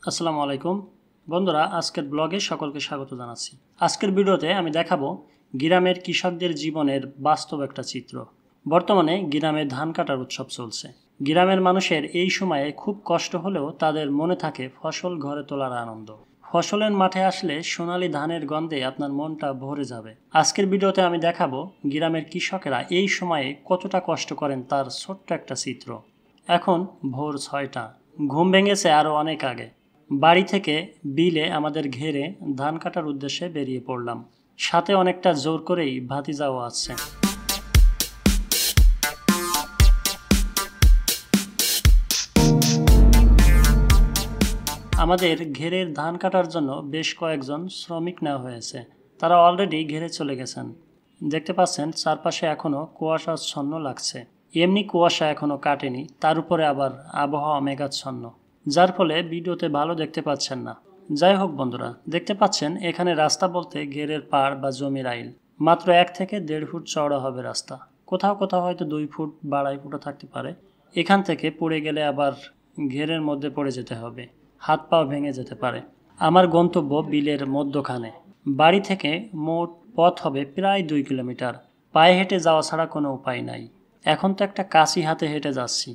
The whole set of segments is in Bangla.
আসসালামু আলাইকুম বন্ধুরা, আজকের ব্লগে সকলকে স্বাগত জানাচ্ছি। আজকের ভিডিওতে আমি দেখাবো গ্রামের কৃষকদের জীবনের বাস্তব একটা চিত্র। বর্তমানে গ্রামে ধান কাটার উৎসব চলছে। গ্রামের মানুষের এই সময়ে খুব কষ্ট হলেও তাদের মনে থাকে ফসল ঘরে তোলার আনন্দ। ফসলের মাঠে আসলে সোনালী ধানের গন্ধে আপনার মনটা ভরে যাবে। আজকের ভিডিওতে আমি দেখাবো গ্রামের কৃষকেরা এই সময়ে কতটা কষ্ট করেন তার ছোট্ট একটা চিত্র। এখন ভোর 6টা, ঘুম ভেঙেছে আরও অনেক আগে। বাড়ি থেকে বিলে আমাদের ঘেরে ধান কাটার উদ্দেশ্যে বেরিয়ে পড়লাম। সাথে অনেকটা জোর করেই ভাতিজাও আসছে। আমাদের ঘেরের ধান কাটার জন্য বেশ কয়েকজন শ্রমিক নেওয়া হয়েছে। তারা অলরেডি ঘেরে চলে গেছেন। দেখতে পাচ্ছেন চারপাশে এখনও কুয়াশাচ্ছন্ন লাগছে। এমনি কুয়াশা এখনও কাটেনি, তার উপরে আবার আবহাওয়া মেঘাচ্ছন্ন, যার ফলে ভিডিওতে ভালো দেখতে পাচ্ছেন না। যাই হোক বন্ধুরা, দেখতে পাচ্ছেন এখানে রাস্তা বলতে ঘেরের পাড় বা জমির আইল। মাত্র 1 থেকে 1.5 ফুট চওড়া হবে রাস্তা। কোথাও কোথাও হয়তো 2 ফুট বা 2.5 ফুটও থাকতে পারে। এখান থেকে পড়ে গেলে আবার ঘেরের মধ্যে পড়ে যেতে হবে, হাত পাও ভেঙে যেতে পারে। আমার গন্তব্য বিলের মধ্যখানে। বাড়ি থেকে মোট পথ হবে প্রায় 2 কিলোমিটার। পায়ে হেঁটে যাওয়া ছাড়া কোনো উপায় নাই। এখন তো একটা কাঁচি হাতে হেঁটে যাচ্ছি।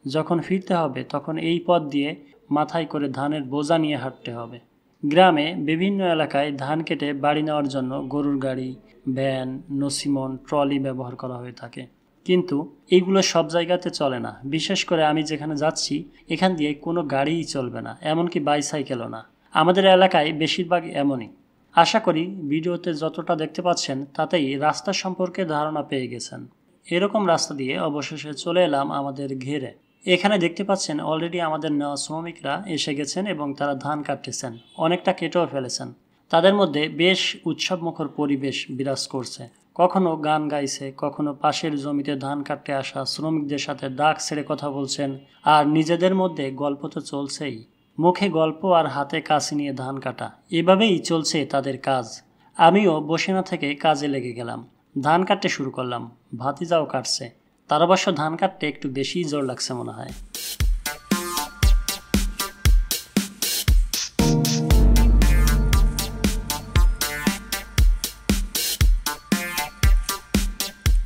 যখন ফিরতে হবে তখন এই পথ দিয়ে মাথায় করে ধানের বোঝা নিয়ে হাঁটতে হবে। গ্রামে বিভিন্ন এলাকায় ধান কেটে বাড়ি নেওয়ার জন্য গরুর গাড়ি, ভ্যান, নসিমন, ট্রলি ব্যবহার করা হয়ে থাকে। কিন্তু এইগুলো সব জায়গাতে চলে না। বিশেষ করে আমি যেখানে যাচ্ছি এখান দিয়ে কোনো গাড়িই চলবে না, এমনকি বাইসাইকেলও না। আমাদের এলাকায় বেশিরভাগ এমনই। আশা করি ভিডিওতে যতটা দেখতে পাচ্ছেন তাতেই রাস্তা সম্পর্কে ধারণা পেয়ে গেছেন। এরকম রাস্তা দিয়ে অবশেষে চলে এলাম আমাদের ঘেরে। এখানে দেখতে পাচ্ছেন অলরেডি আমাদের নেওয়া শ্রমিকরা এসে গেছেন এবং তারা ধান কাটতেছেন, অনেকটা কেটেও ফেলেছেন। তাদের মধ্যে বেশ উৎসবমুখর পরিবেশ বিরাজ করছে। কখনো গান গাইছে, কখনো পাশের জমিতে ধান কাটতে আসা শ্রমিকদের সাথে ডাক ছেড়ে কথা বলছেন। আর নিজেদের মধ্যে গল্প তো চলছেই। মুখে গল্প আর হাতে কাশি নিয়ে ধান কাটা, এভাবেই চলছে তাদের কাজ। আমিও বসে না থেকে কাজে লেগে গেলাম। ধান কাটতে শুরু করলাম। ভাতিজাও কাটছে। তার অবশ্য ধান কাটতে একটু বেশিই জোর লাগছে মনে হয়।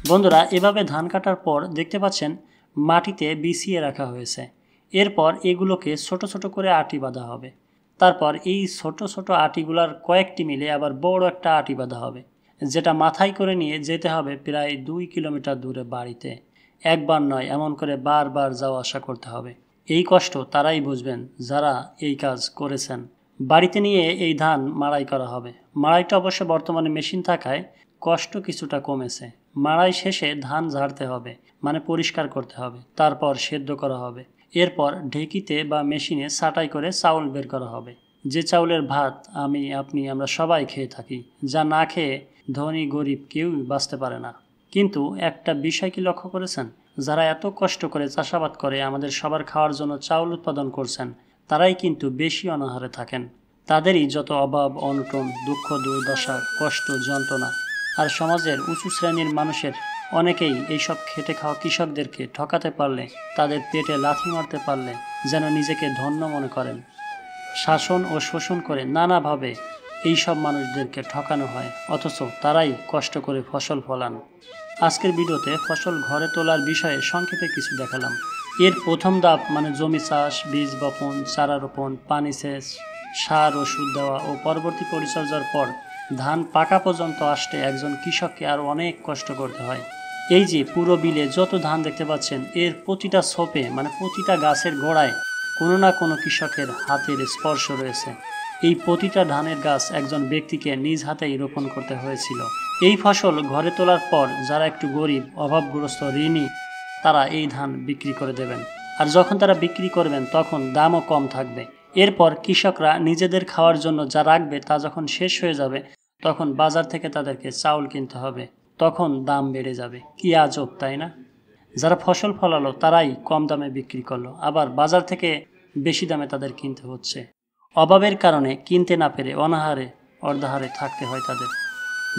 বন্ধুরা, এভাবে ধান কাটার পর দেখতে পাচ্ছেন মাটিতে বিছিয়ে রাখা হয়েছে। এরপর এগুলোকে ছোট ছোট করে আটি বাঁধা হবে। তারপর এই ছোট ছোট আটিগুলার কয়েকটি মিলে আবার বড় একটা আটি বাঁধা হবে, যেটা মাথায় করে নিয়ে যেতে হবে প্রায় 2 কিলোমিটার দূরে বাড়িতে। একবার নয়, এমন করে বারবার যাওয়া আসা করতে হবে। এই কষ্ট তারাই বুঝবেন যারা এই কাজ করেছেন। বাড়িতে নিয়ে এই ধান মাড়াই করা হবে। মাড়াইটা অবশ্য বর্তমানে মেশিন থাকায় কষ্ট কিছুটা কমেছে। মাড়াই শেষে ধান ঝাড়তে হবে, মানে পরিষ্কার করতে হবে। তারপর সেদ্ধ করা হবে। এরপর ঢেকিতে বা মেশিনে ছাঁটাই করে চাউল বের করা হবে। যে চাউলের ভাত আমি, আপনি, আমরা সবাই খেয়ে থাকি, যা না খেয়ে ধনী গরিব কেউই বাঁচতে পারে না। কিন্তু একটা বিষয় কি লক্ষ্য করেছেন? যারা এত কষ্ট করে চাষাবাদ করে আমাদের সবার খাওয়ার জন্য চাউল উৎপাদন করছেন, তারাই কিন্তু বেশি অনাহারে থাকেন। তাদেরই যত অভাব, অনটন, দুঃখ, দুর্দশা, কষ্ট, যন্ত্রণা। আর সমাজের উঁচু শ্রেণীর মানুষের অনেকেই এইসব খেটে খাওয়া কৃষকদেরকে ঠকাতে পারলে, তাদের পেটে লাথি মারতে পারলে যেন নিজেকে ধন্য মনে করেন। শাসন ও শোষণ করে নানাভাবে এইসব মানুষদেরকে ঠকানো হয়, অথচ তারাই কষ্ট করে ফসল ফলান। আজকের ভিডিওতে ফসল ঘরে তোলার বিষয়ে সংক্ষেপে কিছু দেখালাম। এর প্রথম ধাপ মানে জমি চাষ, বীজ বপন, চারা রোপণ, পানি সেচ, সার ওষুধ দেওয়া ও পরবর্তী পরিচর্যার পর ধান পাকা পর্যন্ত আসতে একজন কৃষককে আরও অনেক কষ্ট করতে হয়। এই যে পুরো বিলে যত ধান দেখতে পাচ্ছেন, এর প্রতিটা ছোপে মানে প্রতিটা গাছের গোড়ায় কোনো না কোনো কৃষকের হাতের স্পর্শ রয়েছে। এই প্রতিটা ধানের গাছ একজন ব্যক্তিকে নিজ হাতেই রোপণ করতে হয়েছিল। এই ফসল ঘরে তোলার পর যারা একটু গরিব, অভাবগ্রস্ত, ঋণী, তারা এই ধান বিক্রি করে দেবেন। আর যখন তারা বিক্রি করবেন তখন দামও কম থাকবে। এরপর কৃষকরা নিজেদের খাওয়ার জন্য যা রাখবে তা যখন শেষ হয়ে যাবে, তখন বাজার থেকে তাদেরকে চাউল কিনতে হবে। তখন দাম বেড়ে যাবে। কি আজব, তাই না? যারা ফসল ফলালো তারাই কম দামে বিক্রি করলো, আবার বাজার থেকে বেশি দামে তাদের কিনতে হচ্ছে। অভাবের কারণে কিনতে না পেরে অনাহারে অর্ধাহারে থাকতে হয় তাদের।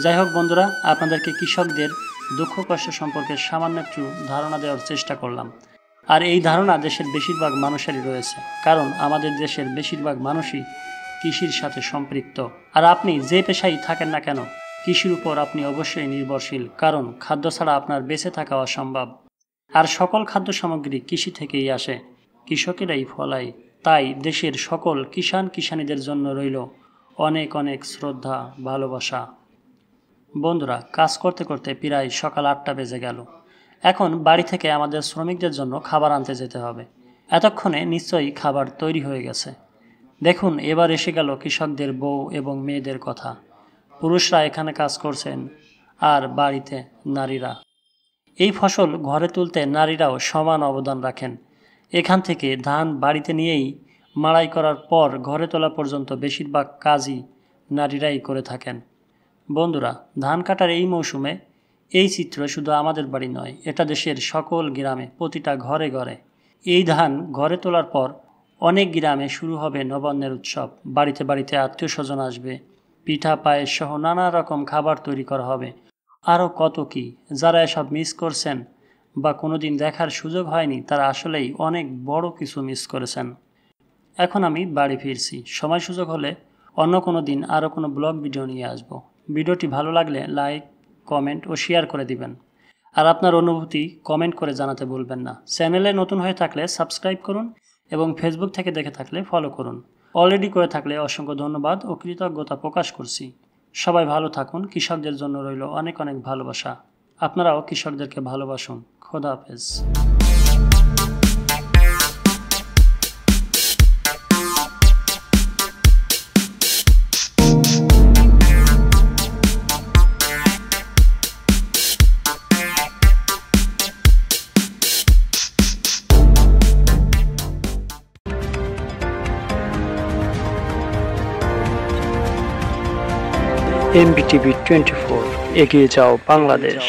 যাই হোক বন্ধুরা, আপনাদেরকে কৃষকদের দুঃখ কষ্ট সম্পর্কে সামান্য একটু ধারণা দেওয়ার চেষ্টা করলাম। আর এই ধারণা দেশের বেশিরভাগ মানুষেরই রয়েছে, কারণ আমাদের দেশের বেশিরভাগ মানুষই কৃষির সাথে সম্পৃক্ত। আর আপনি যে পেশায় থাকেন না কেন, কৃষির উপর আপনি অবশ্যই নির্ভরশীল, কারণ খাদ্য ছাড়া আপনার বেঁচে থাকা অসম্ভব। আর সকল খাদ্য সামগ্রী কৃষি থেকেই আসে, কৃষকেরাই ফলায়। তাই দেশের সকল কিষাণীদের জন্য রইল অনেক অনেক শ্রদ্ধা, ভালোবাসা। বন্ধুরা, কাজ করতে করতে প্রায় সকাল 8টা বেজে গেল। এখন বাড়ি থেকে আমাদের শ্রমিকদের জন্য খাবার আনতে যেতে হবে। এতক্ষণে নিশ্চয়ই খাবার তৈরি হয়ে গেছে। দেখুন, এবার এসে গেল কৃষকদের বউ এবং মেয়েদের কথা। পুরুষরা এখানে কাজ করছেন, আর বাড়িতে নারীরা। এই ফসল ঘরে তুলতে নারীরাও সমান অবদান রাখেন। এখান থেকে ধান বাড়িতে নিয়েই মাড়াই করার পর ঘরে তোলা পর্যন্ত বেশিরভাগ কাজই নারীরাই করে থাকেন। বন্ধুরা, ধান কাটার এই মৌসুমে এই চিত্র শুধু আমাদের বাড়ি নয়, এটা দেশের সকল গ্রামে, প্রতিটা ঘরে ঘরে। এই ধান ঘরে তোলার পর অনেক গ্রামে শুরু হবে নবান্নের উৎসব। বাড়িতে বাড়িতে আত্মীয় স্বজন আসবে, পিঠা পায়েস সহ নানা রকম খাবার তৈরি করা হবে। আরও কত কি! যারা এসব মিস করছেন বা কোনোদিন দেখার সুযোগ হয়নি, তারা আসলেই অনেক বড় কিছু মিস করেছেন। এখন আমি বাড়ি ফিরছি। সময় সুযোগ হলে অন্য কোনো দিন আরও কোনো ব্লগ ভিডিও নিয়ে আসব। ভিডিওটি ভালো লাগলে লাইক, কমেন্ট ও শেয়ার করে দিবেন। আর আপনার অনুভূতি কমেন্ট করে জানাতে ভুলবেন না। চ্যানেলে নতুন হয়ে থাকলে সাবস্ক্রাইব করুন এবং ফেসবুক থেকে দেখে থাকলে ফলো করুন। অলরেডি করে থাকলে অসংখ্য ধন্যবাদ ও কৃতজ্ঞতা প্রকাশ করছি। সবাই ভালো থাকুন। কৃষকদের জন্য রইল অনেক অনেক ভালোবাসা। আপনারাও কৃষকদেরকে ভালোবাসুন। খোদা হাফেজ। MBTV 24, এগিয়ে যাও বাংলাদেশ।